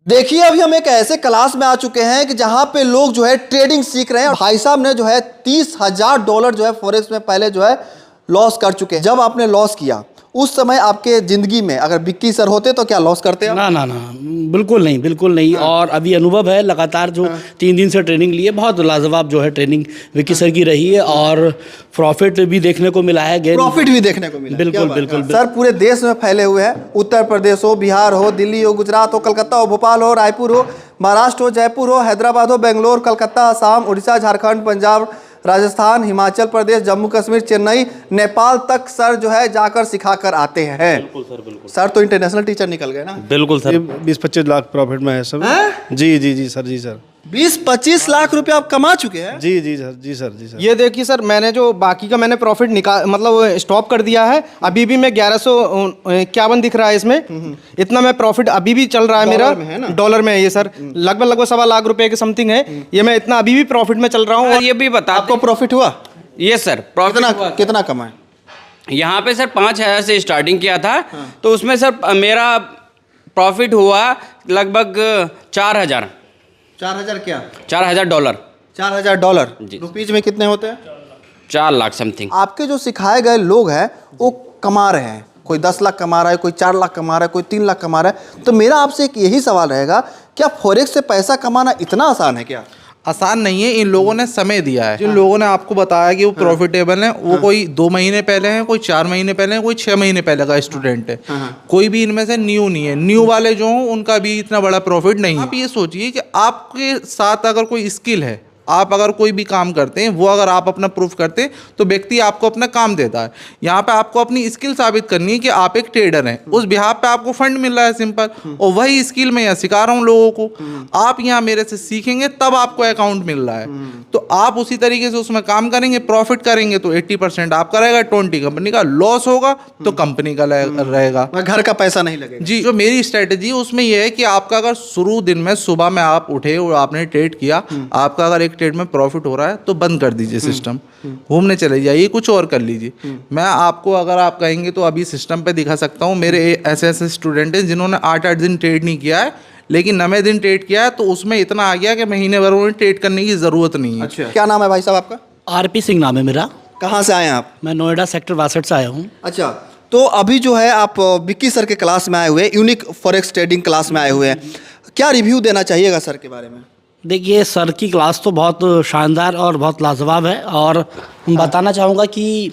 देखिए अभी हम एक ऐसे क्लास में आ चुके हैं कि जहां पे लोग जो है ट्रेडिंग सीख रहे हैं। भाई साहब ने जो है $30,000 जो है फॉरेक्स में पहले जो है लॉस कर चुके हैं। जब आपने लॉस किया उस समय आपके जिंदगी में अगर विक्की सर होते तो क्या लॉस करते आप? ना ना ना, बिल्कुल नहीं, बिल्कुल नहीं। और अभी अनुभव है लगातार जो 3 दिन से ट्रेनिंग लिए, बहुत लाजवाब जो है ट्रेनिंग विक्की सर की रही है और प्रॉफिट भी देखने को मिला है। प्रॉफिट भी देखने को मिला। बिल्कुल बिल्कुल सर पूरे देश में फैले हुए हैं, उत्तर प्रदेश हो, बिहार हो, दिल्ली हो, गुजरात हो, कलकत्ता हो, भोपाल हो, रायपुर हो, महाराष्ट्र हो, जयपुर हो, हैदराबाद हो, बेंगलोर, कलकत्ता, असम, उड़ीसा, झारखंड, पंजाब, राजस्थान, हिमाचल प्रदेश, जम्मू कश्मीर, चेन्नई, नेपाल तक सर जो है जाकर सिखा कर आते हैं। बिल्कुल सर, बिल्कुल सर तो इंटरनेशनल टीचर निकल गए ना। बिल्कुल सर। 20-25 लाख प्रॉफिट में है सब। जी जी जी सर, जी सर। 20-25 लाख रुपए आप कमा चुके हैं। जी जी सर, जी सर, जी सर। ये देखिए सर, मैंने जो बाकी का मैंने प्रॉफिट निकाल मतलब स्टॉप कर दिया है। अभी भी मैं 1151 दिख रहा है इसमें। इतना मैं प्रॉफिट अभी भी चल रहा है मेरा। डॉलर में है ये सर, लगभग 1.25 लाख रुपए के समथिंग है ये। मैं इतना अभी भी प्रॉफिट में चल रहा हूँ। ये भी बता आपको प्रॉफिट हुआ? ये सर प्रॉफिट कितना कमाए? यहाँ पे सर 5,000 से स्टार्टिंग किया था। तो उसमें सर मेरा प्रॉफिट हुआ लगभग 4,000। 4,000 क्या? $4,000। $4,000 जी। रुपीज में कितने होते हैं? 4 लाख समथिंग। आपके जो सिखाए गए लोग हैं वो कमा रहे हैं, कोई 10 लाख कमा रहा है, कोई 4 लाख कमा रहा है, कोई 3 लाख कमा रहा है। तो मेरा आपसे एक यही सवाल रहेगा, क्या फॉरेक्स से पैसा कमाना इतना आसान है क्या? आसान नहीं है। इन लोगों ने समय दिया है। जिन लोगों ने आपको बताया कि वो प्रॉफिटेबल है, वो कोई 2 महीने पहले हैं, कोई 4 महीने पहले हैं, कोई 6 महीने पहले का स्टूडेंट है। कोई भी इनमें से न्यू नहीं है। न्यू वाले जो हों उनका भी इतना बड़ा प्रॉफिट नहीं है। आप ये सोचिए कि आपके साथ अगर कोई स्किल है, आप अगर कोई भी काम करते हैं, वो अगर आप अपना प्रूफ करते हैं तो व्यक्ति आपको अपना काम देता है। यहाँ पे आपको अपनी स्किल साबित करनी है कि आप एक ट्रेडर हैं। उस बिहाफ पे आपको फंड मिल रहा है, सिंपल। और वही स्किल मैं यहाँ सिखा रहा हूँ लोगों को। आप यहाँ मेरे से सीखेंगे तब आपको अकाउंट मिल रहा है। तो आप उसी तरीके से उसमें काम करेंगे, प्रॉफिट करेंगे तो 80% आपका रहेगा, 20 कंपनी का। लॉस होगा तो कंपनी का रहेगा। घर का पैसा नहीं लगेगा। जी, जो मेरी स्ट्रेटेजी है उसमें यह है कि आपका अगर शुरू दिन में सुबह में आप उठे और आपने ट्रेड किया, आपका अगर एक ट्रेड में प्रॉफिट हो रहा है तो बंद कर दीजिए सिस्टम, घूमने चले जाइए, कुछ और कर लीजिए। मैं आपको अगर आप कहेंगे तो अभी सिस्टम पे दिखा सकता हूँ। मेरे ऐसे ऐसे स्टूडेंट हैं जिन्होंने 8-8 दिन ट्रेड नहीं किया है, लेकिन 9वें दिन ट्रेड किया है तो उसमें इतना आ गया कि महीने भर उन्हें ट्रेड करने की ज़रूरत नहीं है। अच्छा, क्या नाम है भाई साहब आपका? आरपी सिंह नाम है मेरा। कहाँ से आए हैं आप? मैं नोएडा सेक्टर 62 से आया हूँ। अच्छा, तो अभी जो है आप विक्की सर के क्लास में आए हुए, यूनिक फॉरेक्स ट्रेडिंग क्लास में आए हुए हैं। क्या रिव्यू देना चाहिएगा सर के बारे में? देखिए, सर की क्लास तो बहुत शानदार और बहुत लाजवाब है। और बताना चाहूँगा कि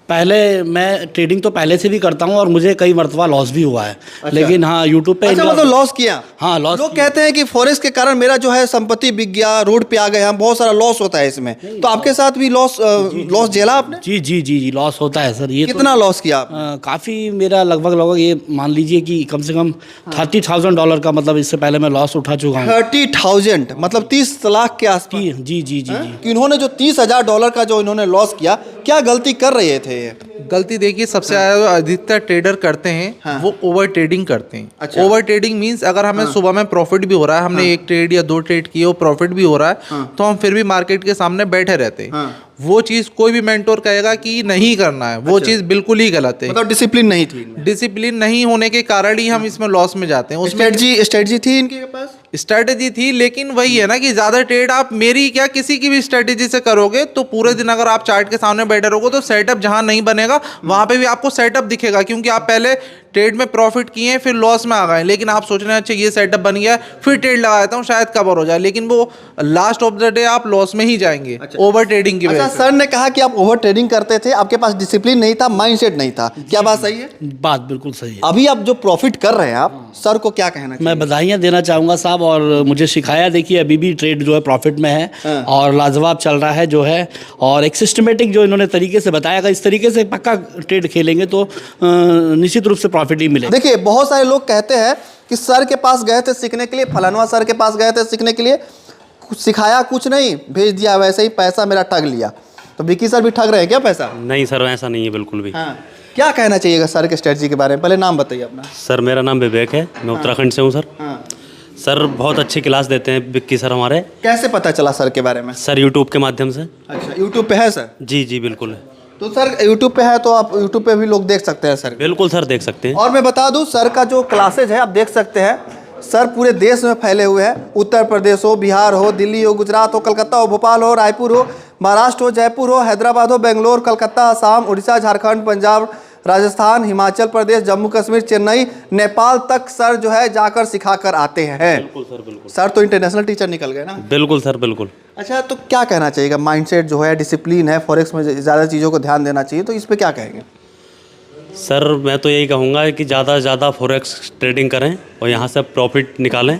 पहले मैं ट्रेडिंग तो पहले से भी करता हूँ और मुझे कई मरतबा लॉस भी हुआ है। अच्छा। लेकिन हाँ, यूट्यूब पे अच्छा, मतलब लॉस किया? हाँ, लॉस। लोग कहते हैं कि फॉरेक्स के कारण मेरा जो है संपत्ति बिक गया, रोड पे आ गए हम, बहुत सारा लॉस होता है इसमें। तो आपके साथ भी लॉस झेला आपने? जी जी जी जी, लॉस होता है सर। ये कितना लॉस किया आप? काफ़ी, मेरा लगभग ये मान लीजिए कि कम से कम $30,000 का, मतलब इससे पहले मैं लॉस उठा चुका हूँ। 30,000 मतलब 30 लाख के आसपास। जी जी जी जी। कि इन्होंने जो $30,000 का जो इन्होंने लॉस किया, क्या गलती कर रहे थे ये? गलती देखिए, सबसे अधिकतर ट्रेडर करते हैं वो ओवर ट्रेडिंग करते हैं। अच्छा। ओवर ट्रेडिंग मींस अगर हमें सुबह में प्रॉफिट भी हो रहा है, हमने 1 ट्रेड या 2 ट्रेड किए और प्रॉफिट भी हो रहा है, तो हम फिर भी मार्केट के सामने बैठे रहते हैं। वो चीज़ कोई भी मेंटोर कहेगा कि नहीं करना है, वो चीज़ बिल्कुल ही गलत है। मतलब डिसिप्लिन नहीं थी? डिसिप्लिन नहीं होने के कारण ही हम इसमें लॉस में जाते हैं। उसमें स्ट्रेटजी थी इनके पास? स्ट्रेटेजी थी, लेकिन वही है ना कि ज़्यादा ट्रेड आप मेरी क्या किसी की भी स्ट्रेटेजी से करोगे तो पूरे दिन अगर आप चार्ट के सामने बैठे रहोगे तो सेटअप जहाँ नहीं बनेगा वहाँ पे भी आपको सेटअप दिखेगा, क्योंकि आप पहले ट्रेड में प्रॉफिट किए फिर लॉस में आ गए। लेकिन आप सोच रहे हैं अच्छा ये सेटअप बन गया, फिर ट्रेड लगा देता हूँ शायद कवर हो जाए, लेकिन वो लास्ट ऑफ द डे आप लॉस में ही जाएंगे। ओवर ट्रेडिंग की वजह से। सर ने कहा कि आप ओवर ट्रेडिंग करते थे, आपके पास डिसिप्लिन नहीं था, माइंडसेट नहीं था, क्या बात सही है? बात बिल्कुल सही है। अभी आप जो प्रॉफिट कर रहे हैं, आप सर को क्या कहना चाहिए? मैं बधाइयाँ देना चाहूँगा साहब, और मुझे सिखाया। देखिए, अभी भी ट्रेड जो है प्रॉफिट में है और लाजवाब चल रहा है जो है। और एक सिस्टमेटिक जो इन्होंने तरीके से बताया, इस तरीके से पक्का ट्रेड खेलेंगे तो निश्चित रूप से प्रॉफिट ही मिलेगा। देखिए, बहुत सारे लोग कहते हैं कि सर के पास गए थे सीखने के लिए, फलानवा सर के पास गए थे सीखने के लिए, कुछ सिखाया कुछ नहीं, भेज दिया वैसे ही, पैसा मेरा ठग लिया। तो विक्की सर भी ठग रहे हैं क्या पैसा? नहीं सर, ऐसा नहीं है बिल्कुल भी। हाँ। क्या कहना चाहिएगा सर के स्ट्रेटजी के बारे में? पहले नाम बताइए अपना। सर मेरा नाम विवेक है, मैं उत्तराखंड से हूँ सर। सर बहुत अच्छी क्लास देते हैं विक्की सर हमारे। कैसे पता चला सर के बारे में? सर यूट्यूब के माध्यम से। अच्छा, यूट्यूब पे है सर? जी जी बिल्कुल। तो सर यूट्यूब पे है तो आप यूट्यूब पे भी लोग देख सकते हैं सर? बिल्कुल सर, देख सकते हैं। और मैं बता दूं, सर का जो क्लासेज है आप देख सकते हैं, सर पूरे देश में फैले हुए हैं। उत्तर प्रदेश हो, बिहार हो, दिल्ली हो, गुजरात हो, कलकत्ता हो, भोपाल हो, रायपुर हो, महाराष्ट्र हो, जयपुर हो, हैदराबाद हो, बेंगलोर, कलकत्ता, असम, उड़ीसा, झारखंड, पंजाब, राजस्थान, हिमाचल प्रदेश, जम्मू कश्मीर, चेन्नई, नेपाल तक सर जो है जाकर सिखा कर आते हैं। बिल्कुल सर, बिल्कुल सर तो इंटरनेशनल टीचर निकल गए ना। बिल्कुल सर, बिल्कुल। अच्छा, तो क्या कहना चाहिएगा? माइंडसेट जो है, डिसिप्लिन है, फॉरेक्स में ज़्यादा चीज़ों को ध्यान देना चाहिए, तो इस पर क्या कहेंगे? सर मैं तो यही कहूँगा कि ज़्यादा से ज़्यादा फॉरेक्स ट्रेडिंग करें और यहाँ से प्रॉफिट निकालें।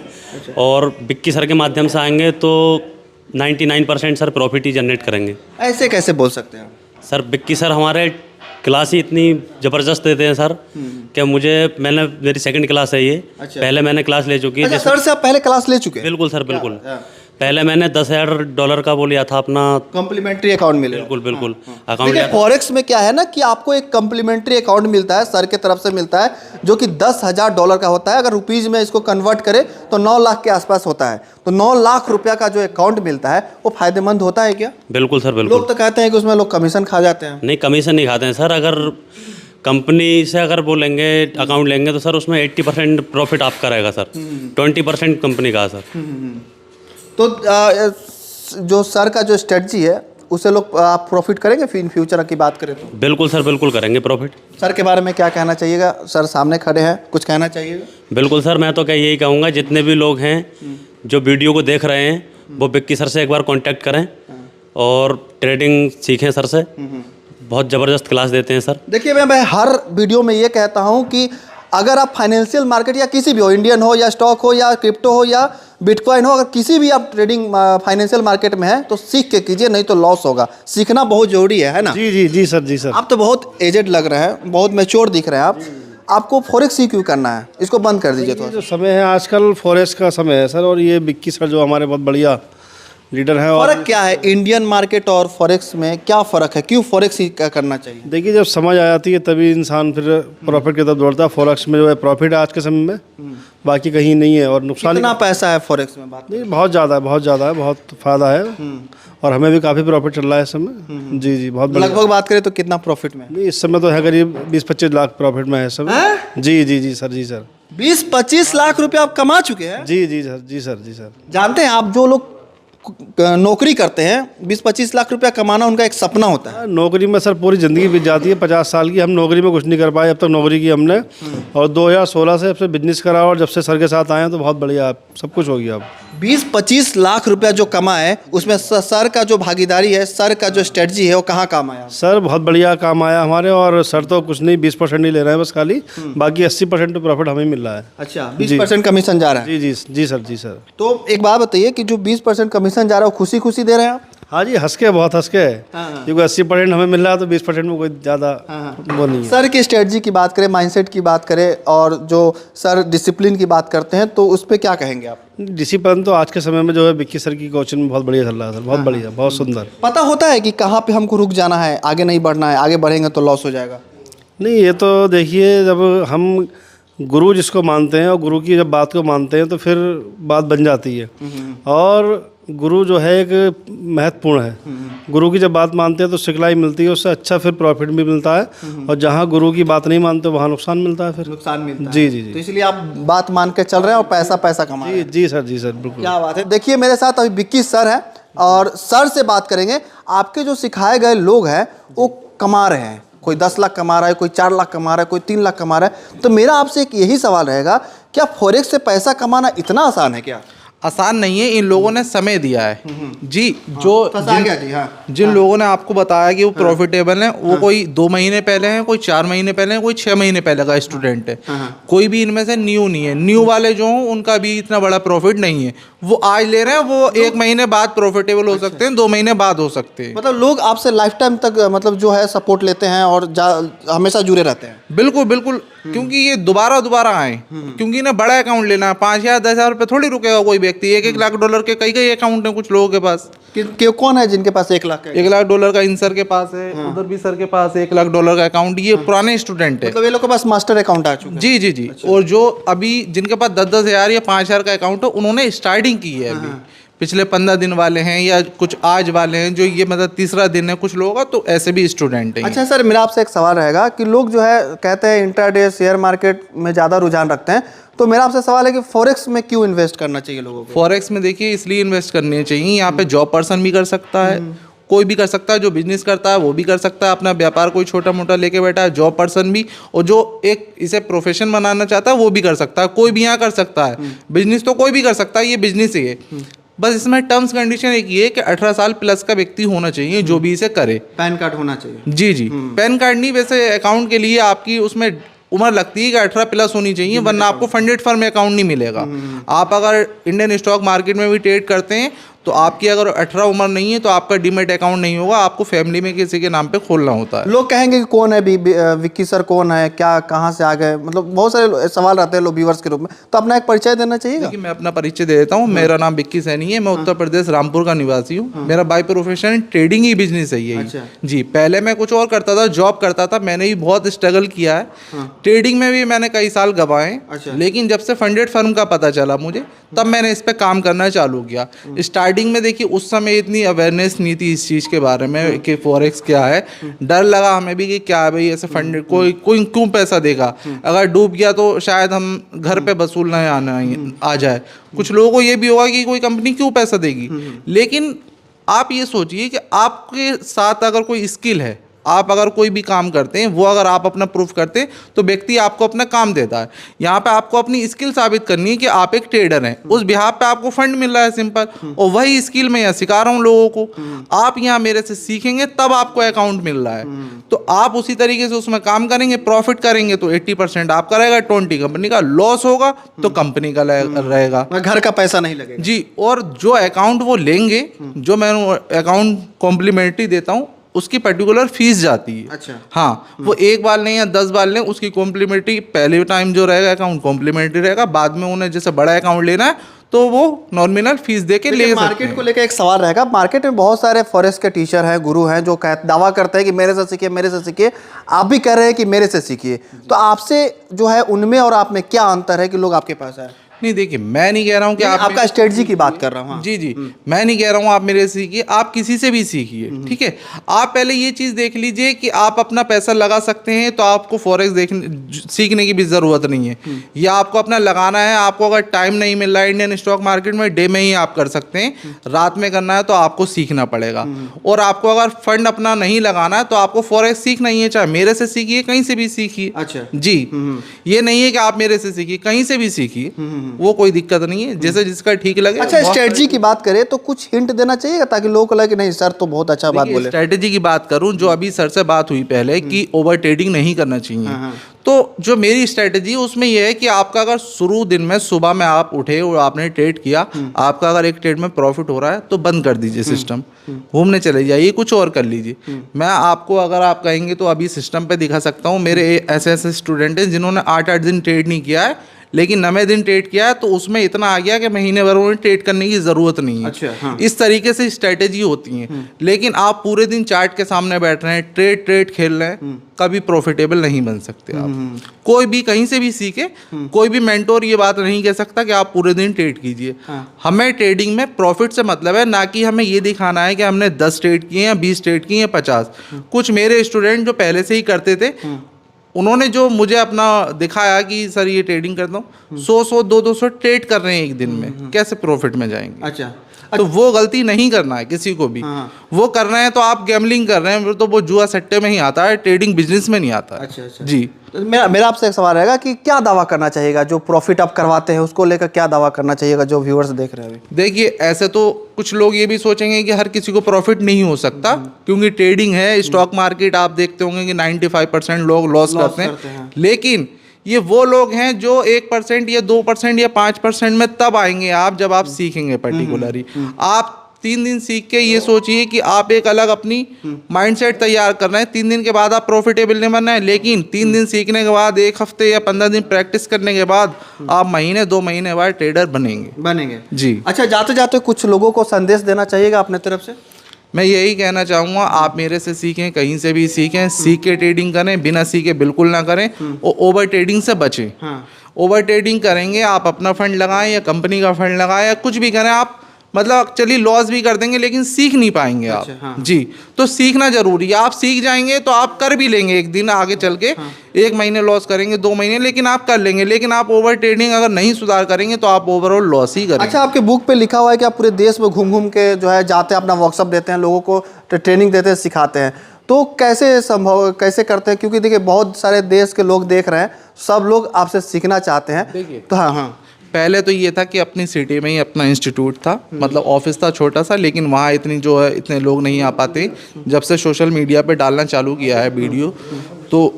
और विक्की सर के माध्यम से आएंगे तो 99% सर प्रॉफिट ही जनरेट करेंगे। ऐसे कैसे बोल सकते हैं? सर विक्की सर हमारे क्लास ही इतनी ज़बरदस्त देते हैं सर कि मैंने मेरी सेकंड क्लास है ये। पहले मैंने क्लास ले चुकी है। अच्छा, सर से आप पहले क्लास ले चुके हैं? बिल्कुल सर, बिल्कुल। पहले मैंने $10,000 का वो लिया था अपना। कॉम्प्लीमेंट्री अकाउंट मिले? बिल्कुल बिल्कुल अकाउंट लिया था। फॉरेक्स में क्या है ना कि आपको एक कॉम्प्लीमेंट्री अकाउंट मिलता है, सर के तरफ से मिलता है, जो कि $10,000 का होता है। अगर रुपीज़ में इसको कन्वर्ट करें तो 9 लाख के आसपास होता है। तो 9 लाख रुपया का जो अकाउंट मिलता है वो फायदेमंद होता है क्या? बिल्कुल सर, बिल्कुल। लोग तो कहते हैं कि उसमें लोग कमीशन खा जाते हैं। नहीं, कमीशन नहीं खाते हैं सर। अगर कंपनी से अगर वो लेंगे अकाउंट लेंगे तो सर उसमें 80% प्रॉफिट आपका रहेगा सर, 20% कंपनी का सर। तो जो सर का जो स्ट्रेटजी है उसे लोग आप प्रॉफिट करेंगे इन फ्यूचर की बात करें तो? बिल्कुल सर, बिल्कुल करेंगे प्रॉफिट। सर के बारे में क्या कहना चाहिएगा? सर सामने खड़े हैं, कुछ कहना चाहिएगा? बिल्कुल सर, मैं तो क्या यही कहूँगा, जितने भी लोग हैं जो वीडियो को देख रहे हैं वो विक्की सर से एक बार कांटेक्ट करें और ट्रेडिंग सीखें सर से। बहुत ज़बरदस्त क्लास देते हैं सर। देखिए, मैं हर वीडियो में ये कहता हूँ कि अगर आप फाइनेंशियल मार्केट या किसी भी हो, इंडियन हो या स्टॉक हो या क्रिप्टो हो या बिटकॉइन हो, अगर किसी भी आप ट्रेडिंग फाइनेंशियल मार्केट में है तो सीख के कीजिए, नहीं तो लॉस होगा। सीखना बहुत जरूरी है ना? जी जी जी सर, जी सर। आप तो बहुत एजेड लग रहे हैं, बहुत मैच्योर दिख रहे हैं आप। आपको फॉरेक्स ही क्यों करना है? इसको बंद कर दीजिए थोड़ा। जो समय है आजकल फॉरेक्स का समय है सर, और ये विक्की सर जो हमारे बहुत बढ़िया लीडर है। और फर्क क्या है इंडियन मार्केट और फॉरेक्स में? क्या फ़र्क है? क्यों फॉरेक्स ही करना चाहिए? देखिए, जब समझ आ जाती है तभी इंसान फिर प्रॉफिट की तरफ दौड़ता है। फॉरेक्स में जो है प्रॉफिट है आज के समय में, बाकी कहीं नहीं है। और नुकसान कितना पैसा है फॉरेक्स में? बात नहीं, बहुत ज़्यादा है, बहुत ज़्यादा है, बहुत फ़ायदा है। और हमें भी काफ़ी प्रॉफिट चल रहा है इस समय। जी जी, बहुत बढ़िया। लगभग बात करें तो कितना प्रॉफिट में? नहीं, इस समय तो है करीब 20-25 लाख प्रॉफिट में है इस समय। जी जी जी सर, जी सर। 20-25 लाख रुपए आप कमा चुके हैं? जी जी सर, जी सर, जी सर। जानते हैं आप, जो लोग नौकरी करते हैं 20-25 लाख रुपया कमाना उनका एक सपना होता है। नौकरी में सर पूरी ज़िंदगी बीत जाती है, 50 साल की। हम नौकरी में कुछ नहीं कर पाए अब तक। नौकरी की हमने, और 2016 से अब से बिजनेस करा, और जब से सर के साथ आए हैं तो बहुत बढ़िया सब कुछ हो गया। अब 20-25 लाख रुपया जो कमाए उसमें सर का जो भागीदारी है, सर का जो स्ट्रेटजी है, वो कहाँ काम आया? सर बहुत बढ़िया काम आया हमारे। और सर तो कुछ नहीं, 20% ही ले रहे हैं बस खाली, बाकी 80% तो प्रॉफिट हमें मिल रहा है। अच्छा, 20% कमीशन जा रहा है? जी जी जी सर, जी सर। तो एक बात बताइए कि जो 20% कमीशन जा रहा है वो खुशी खुशी दे रहे हैं आप? हाँ जी, हंस के, बहुत हंस के। क्योंकि 80% हमें मिल रहा है तो 20% में कोई ज़्यादा वो नहीं है। सर की स्ट्रेटजी की बात करें, माइंडसेट की बात करें, और जो सर डिसिप्लिन की बात करते हैं, तो उस पर क्या कहेंगे आप? डिसिप्लिन तो आज के समय में जो है विक्की सर की कोचिंग में बहुत बढ़िया चल रहा है सर, बहुत बढ़िया, बहुत सुंदर। पता होता है कि कहाँ पे हमको रुक जाना है, आगे नहीं बढ़ना है, आगे बढ़ेंगे तो लॉस हो जाएगा? नहीं, ये तो देखिए, जब हम गुरु जिसको मानते हैं और गुरु की जब बात को मानते हैं तो फिर बात बन जाती है। और गुरु जो है एक महत्वपूर्ण है। गुरु की जब बात मानते हैं तो सिखलाई मिलती है, उससे अच्छा फिर प्रॉफिट भी मिलता है। और जहाँ गुरु की बात नहीं मानते वहाँ नुकसान मिलता है, फिर नुकसान मिलता है। जी जी जी। तो इसलिए आप बात मान के चल रहे हैं और पैसा कमा रहे हैं। जी सर, जी सर, बिल्कुल। क्या बात है। देखिए, मेरे साथ अभी विक्की सर है और सर से बात करेंगे। आपके जो सिखाए गए लोग हैं वो कमा रहे हैं, कोई 10 लाख कमा रहा है, कोई 4 लाख कमा रहा है, कोई 3 लाख कमा रहा है। तो मेरा आपसे एक यही सवाल रहेगा, क्या फॉरेक्स से पैसा कमाना इतना आसान है क्या? आसान नहीं है। इन लोगों ने समय दिया है जी। जो जिन लोगों ने आपको बताया कि वो प्रॉफिटेबल हैं, वो कोई 2 महीने पहले हैं, कोई 4 महीने पहले हैं, कोई 6 महीने पहले का स्टूडेंट है। कोई भी इनमें से न्यू नहीं है। न्यू वाले जो हों उनका भी इतना बड़ा प्रॉफिट नहीं है। वो आज ले रहे हैं, वो 1 महीने बाद प्रॉफिटेबल हो सकते हैं, 2 महीने बाद हो सकते हैं। मतलब लोग आपसे लाइफ टाइम तक मतलब जो है सपोर्ट लेते हैं और हमेशा जुड़े रहते हैं? बिल्कुल बिल्कुल, क्योंकि ये दोबारा आए, क्योंकि इन्हें बड़ा अकाउंट लेना है। 5,000-10,000 रुपये थोड़ी रुकेगा कोई व्यक्ति। $1 लाख के कई अकाउंट हैं कुछ लोगों के पास। कौन है जिनके पास $1 लाख का? $1 लाख का इन सर के पास है, उधर भी सर के पास $1 लाख का अकाउंट। ये पुराने स्टूडेंट है, मतलब ये लोग के पास मास्टर अकाउंट आ चुका है। जी जी जी। और जो अभी जिनके पास 10,000 या 5,000 का अकाउंट है, उन्होंने स्टार्टिंग की है अभी। पिछले 15 दिन वाले हैं या कुछ आज वाले हैं, जो ये मतलब तीसरा दिन है कुछ लोगों का, तो ऐसे भी स्टूडेंट हैं। अच्छा सर, मेरा आपसे एक सवाल रहेगा कि लोग जो है कहते हैं इंट्राडे शेयर मार्केट में ज़्यादा रुझान रखते हैं, तो मेरा आपसे सवाल है कि फॉरेक्स में क्यों इन्वेस्ट करना चाहिए लोगों को? फॉरेक्स में देखिए इसलिए इन्वेस्ट करने चाहिए, यहाँ पे जॉब पर्सन भी कर सकता है, कोई भी कर सकता है, जो बिजनेस करता है वो भी कर सकता है, अपना व्यापार कोई छोटा मोटा लेके बैठा है, जॉब पर्सन भी, और जो एक इसे प्रोफेशन बनाना चाहता है वो भी कर सकता है, कोई भी यहाँ कर सकता है। बिजनेस तो कोई भी कर सकता है, ये बिजनेस ही है। बस इसमें टर्म्स कंडीशन एक ये है कि 18 साल प्लस का व्यक्ति होना चाहिए जो भी इसे करे। पैन कार्ड होना चाहिए। जी जी, पैन कार्ड नहीं, वैसे अकाउंट के लिए आपकी उसमें उम्र लगती है कि 18 प्लस होनी चाहिए, वरना आपको फंडेड फर्म अकाउंट नहीं मिलेगा। आप अगर इंडियन स्टॉक मार्केट में भी ट्रेड करते हैं तो आपकी अगर 18 उम्र नहीं है तो आपका डीमेट अकाउंट नहीं होगा, आपको फैमिली में किसी के नाम पे खोलना होता है। लोग कहेंगे कि कौन है विक्की सर, कौन है, क्या, कहाँ से आ गए, मतलब बहुत सारे सवाल रहते हैं लोग व्यूअर्स के रूप में, तो अपना एक परिचय देना चाहिए। देखिए मैं अपना परिचय दे देता हूँ। मेरा नाम विक्की सैनी है, मैं उत्तर प्रदेश रामपुर का निवासी हूँ। मेरा by profession trading he business है यही। जी, पहले मैं कुछ और करता था, जॉब करता था, मैंने भी बहुत स्ट्रगल किया है। ट्रेडिंग में भी मैंने कई साल गंवाए, लेकिन जब से फंडेड फर्म का पता चला मुझे, तब मैंने इस पर काम करना चालू किया। स्टार्टिंग में देखिए उस समय इतनी अवेयरनेस नहीं थी इस चीज़ के बारे में कि फॉरेक्स क्या है, डर लगा हमें भी कि क्या है भाई ऐसे फंड कोई क्यों पैसा देगा, अगर डूब गया तो शायद हम घर पे वसूलना आ जाए। कुछ लोगों को ये भी होगा कि कोई कंपनी क्यों पैसा देगी, लेकिन आप ये सोचिए कि आपके साथ अगर कोई स्किल है, आप अगर कोई भी काम करते हैं, वो अगर आप अपना प्रूफ करते हैं तो व्यक्ति आपको अपना काम देता है। यहाँ पे आपको अपनी स्किल साबित करनी है कि आप एक ट्रेडर हैं, उस बिहाफ पे आपको फंड मिल रहा है, सिंपल। और वही स्किल मैं यहाँ सिखा रहा हूँ लोगों को। आप यहाँ मेरे से सीखेंगे तब आपको अकाउंट मिल रहा है, तो आप उसी तरीके से उसमें काम करेंगे, प्रॉफिट करेंगे तो 80% आपका रहेगा, 20 कंपनी का, लॉस होगा तो कंपनी का रहेगा, घर का पैसा नहीं लगेगा। जी। और जो अकाउंट वो लेंगे, जो मैं अकाउंट कॉम्प्लीमेंट्री देता हूँ, उसकी पर्टिकुलर फीस जाती है। अच्छा। हाँ, वो एक बार लें या 10 बार लें, उसकी कॉम्प्लीमेंट्री पहले टाइम जो रहेगा अकाउंट कॉम्प्लीमेंट्री रहेगा, बाद में उन्हें जैसे बड़ा अकाउंट लेना है तो वो नॉमिनल फीस दे के ले सकते हैं। मार्केट को लेकर एक सवाल रहेगा, मार्केट में बहुत सारे फॉरेक्स के टीचर हैं, गुरु हैं, जो दावा करते हैं कि मेरे से सीखिए, मेरे से सीखिए। आप भी कह रहे हैं कि मेरे से सीखिए, तो आपसे जो है उनमें और आप में क्या अंतर है कि लोग आपके पास आए? नहीं देखिए, मैं नहीं कह रहा हूँ कि आपका स्ट्रेटजी की बात कर रहा हूँ। जी जी, मैं नहीं कह रहा हूँ आप मेरे से सीखिए, आप किसी से भी सीखिए, ठीक है। आप पहले ये चीज़ देख लीजिए कि आप अपना पैसा लगा सकते हैं, तो आपको फॉरेक्स सीखने की भी ज़रूरत नहीं है। या आपको अपना लगाना है, आपको अगर टाइम नहीं मिल रहा है इंडियन स्टॉक मार्केट में, डे में ही आप कर सकते हैं, रात में करना है तो आपको सीखना पड़ेगा। और आपको अगर फंड अपना नहीं लगाना है तो आपको फॉरेक्स सीखना ही है, चाहे मेरे से सीखिए, कहीं से भी सीखिए। अच्छा जी, ये नहीं है कि आप मेरे से सीखिए, कहीं से भी सीखिए, वो कोई दिक्कत नहीं है, जैसे जिसका ठीक लगे। अच्छा, स्ट्रेटजी की बात करें तो कुछ हिंट देना चाहिए ताकि लोगों को लगे कि नहीं सर तो बहुत अच्छा बात बोले। स्ट्रेटजी की बात करूं, जो अभी सर से बात हुई पहले कि ओवर ट्रेडिंग नहीं करना चाहिए, तो जो मेरी स्ट्रेटजी है उसमें यह है कि आपका अगर शुरू दिन में सुबह में आप उठे और आपने ट्रेड किया, आपका अगर एक ट्रेड में प्रॉफिट हो रहा है तो बंद कर दीजिए सिस्टम, घूमने चले जाइए, कुछ और कर लीजिए। मैं आपको अगर आप कहेंगे तो अभी सिस्टम पे दिखा सकता हूँ, मेरे ऐसे ऐसे स्टूडेंट हैं जिन्होंने 8-8 दिन ट्रेड नहीं किया है, लेकिन 9वें दिन ट्रेड किया है तो उसमें इतना आ गया कि महीने भर उन्हें ट्रेड करने की ज़रूरत नहीं है। अच्छा, हाँ। इस तरीके से स्ट्रेटेजी होती हैं। लेकिन आप पूरे दिन चार्ट के सामने बैठ रहे हैं, ट्रेड खेल रहे हैं, कभी प्रॉफिटेबल नहीं बन सकते आप। कोई भी कहीं से भी सीखे, कोई भी मेंटोर ये बात नहीं कह सकता कि आप पूरे दिन ट्रेड कीजिए। हमें ट्रेडिंग में प्रॉफिट से मतलब है, ना कि हमें ये दिखाना है कि हमने 10 ट्रेड किए या 20 ट्रेड किए या 50। कुछ मेरे स्टूडेंट जो पहले से ही करते थे, उन्होंने जो मुझे अपना दिखाया कि सर ये ट्रेडिंग करता हूँ, 100 200 ट्रेड कर रहे हैं एक दिन में, कैसे प्रॉफिट में जाएंगे? अच्छा, तो वो गलती नहीं करना है किसी को भी। वो करना है तो आप गैम्बलिंग कर रहे हैं, तो वो जुआ सट्टे में ही आता है, ट्रेडिंग बिजनेस में नहीं आता है। अच्छा अच्छा जी। तो मेरा आपसे एक सवाल रहेगा कि क्या दावा करना चाहिएगा, जो प्रॉफिट आप करवाते हैं उसको लेकर क्या दावा करना चाहिएगा जो व्यूअर्स देख रहे हैं? देखिए, ऐसे तो कुछ लोग ये भी सोचेंगे कि हर किसी को प्रॉफिट नहीं हो सकता, क्योंकि ट्रेडिंग है, स्टॉक मार्केट आप देखते होंगे कि 95% लोग लॉस करते हैं। लेकिन ये वो लोग हैं जो 1% या 2% या 5% में तब आएंगे आप, जब आप सीखेंगे पर्टिकुलरली। आप 3 दिन सीख के ये सोचिए कि आप एक अलग अपनी माइंडसेट तैयार कर रहे हैं। 3 दिन के बाद आप प्रॉफिटेबल नहीं बनना है, लेकिन 3 दिन सीखने के बाद, 1 हफ्ते या 15 दिन प्रैक्टिस करने के बाद आप महीने 2 महीने बाद ट्रेडर बनेंगे। जी। अच्छा, जाते जाते कुछ लोगों को संदेश देना चाहिएगा अपने तरफ से? मैं यही कहना चाहूँगा, आप मेरे से सीखें, कहीं से भी सीखें, सीख के ट्रेडिंग करें, बिना सीखे बिल्कुल ना करें, और ओवर ट्रेडिंग से बचें। ओवर ट्रेडिंग करेंगे, आप अपना फंड लगाएं या कंपनी का फंड लगाएं या कुछ भी करें, आप मतलब चलिए लॉस भी कर देंगे लेकिन सीख नहीं पाएंगे आप। जी, तो सीखना जरूरी है। आप सीख जाएंगे तो आप कर भी लेंगे एक दिन आगे चल के। 1 महीने लॉस करेंगे, 2 महीने, लेकिन आप कर लेंगे। लेकिन आप ओवर ट्रेडिंग अगर नहीं सुधार करेंगे तो आप ओवरऑल लॉस ही करेंगे। अच्छा, आपके बुक पे लिखा हुआ है कि आप पूरे देश में घूम घूम के जो है जाते हैं, अपना वर्कशॉप देते हैं, लोगों को ट्रेनिंग देते हैं, सिखाते हैं। तो कैसे संभव, कैसे करते हैं? क्योंकि देखिए बहुत सारे देश के लोग देख रहे हैं, सब लोग आपसे सीखना चाहते हैं। तो हाँ, पहले तो ये था कि अपनी सिटी में ही अपना इंस्टीट्यूट था, मतलब ऑफिस था छोटा सा, लेकिन वहाँ इतनी जो है इतने लोग नहीं आ पाते। जब से सोशल मीडिया पे डालना चालू किया है वीडियो, तो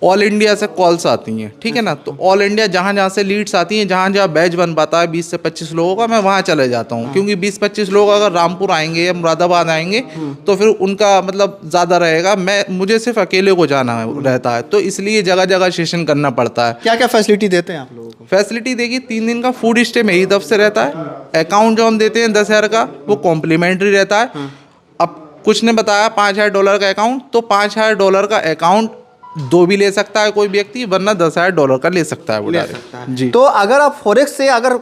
ऑल इंडिया से कॉल्स आती हैं, ठीक है ना। तो ऑल इंडिया जहाँ जहाँ से लीड्स आती हैं, जहाँ जहाँ बैच बन पाता है 20 से 25 लोगों का, मैं वहाँ चले जाता हूँ। क्योंकि 20-25 लोग अगर रामपुर आएंगे या मुरादाबाद आएंगे तो फिर उनका मतलब ज़्यादा रहेगा। मुझे सिर्फ अकेले को जाना रहता है, तो इसलिए जगह जगह सेशन करना पड़ता है। क्या क्या फैसिलिटी देते हैं आप लोगों को? फैसिलिटी देखिए, 3 दिन का फूड स्टे मेरी तरफ से रहता है। अकाउंट जो हम देते हैं 10,000 का, वो कॉम्प्लीमेंट्री रहता है। अब कुछ ने बताया $5,000 का अकाउंट, तो $5,000 का अकाउंट 2 भी ले सकता है कोई व्यक्ति, वरना $10,000 का ले सकता है वो डायरेक्ट। जी, तो अगर आप फॉरेक्स से अगर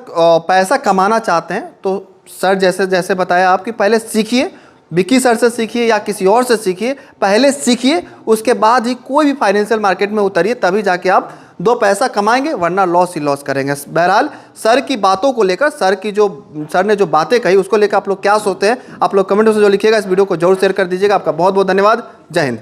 पैसा कमाना चाहते हैं तो सर जैसे जैसे बताया आपकी, पहले सीखिए, विक्की सर से सीखिए या किसी और से सीखिए। पहले सीखिए, उसके बाद ही कोई भी फाइनेंशियल मार्केट में उतरिए, तभी जाके आप 2 पैसा कमाएंगे, वरना लॉस ही लॉस करेंगे। बहरहाल सर की बातों को लेकर, सर ने जो बातें कही उसको लेकर आप लोग क्या सोचते हैं, आप लोग कमेंट में जो लिखिएगा। इस वीडियो को जरूर शेयर कर दीजिएगा। आपका बहुत बहुत धन्यवाद। जय हिंद।